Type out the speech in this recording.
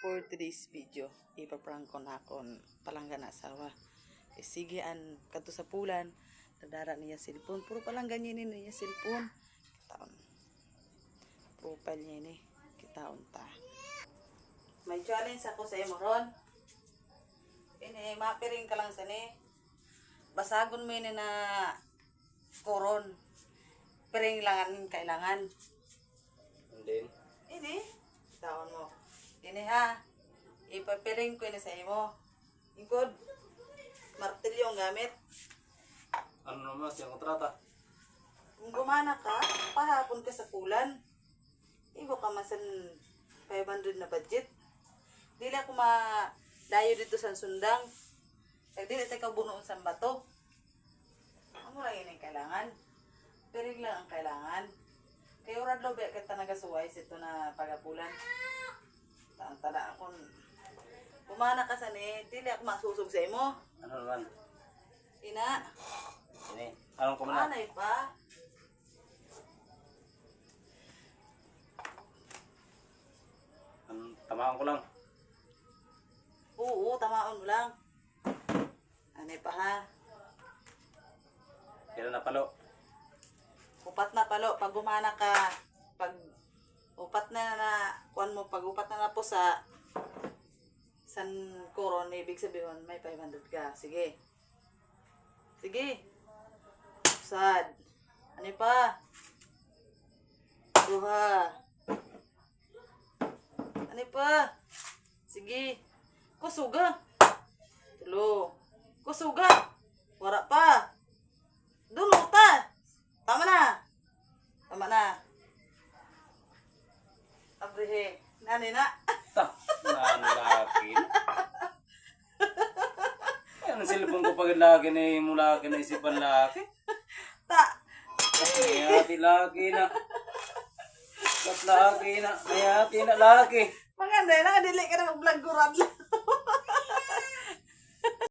For today's video, ipaprank ko na akong palangga na asawa. Sige, kadto sa pulan, nadara niya cellphone. Puro palangga niya niya cellphone. Kitaon. Profile niya ni. Kitaon ta. May challenge ako sa imo ron. Ini, mapiring ka lang sa ni. Basagon mo yun na koron. Piring langan kailangan. And then? Ini, taon mo. Ini ha, ipapiring ko ini sa imo. Ingkod, martilyo ang gamit. Ano naman siyang kontrata? Kung gumana ka, pahapon ka sa pulan. Ibo ka masan 500 na budget. Dili ako malayo dito sa sundang. Kaya dili tayo kabunoon sa bato. Amo lang yun ang kailangan. Piring lang ang kailangan. Kaya urad lo, kita nagasuway ito na pagapulan. Tanda akong pumana ka sa ni, dili ako masusog sa imo. Ano naman? Ina, Ini. Anong ko muna? anay pa. Tamaan ko lang. Oo, tamaon mo lang. Anay pa ha. Kailan na palo? Upat na palo, pag gumana ka, pag upat na kuan mo, pag upat na po sa san koron, ibig sabihin may 500 ka. Sige. Sige. Sad. Ano pa? Duha. Ano pa? Sige. Kusuga. Tulo. Kusuga. Wara pa. Dulo ta. Tama na. Tama na. Abrihe. Nani na. Nanlaki. Ano cellphone ko pag laki na yung laki na isipan laki? Ta. Mayati laki na. Kat laki na. Mayati na laki. Maganda na. Dili ka na mag-vlog ko radla.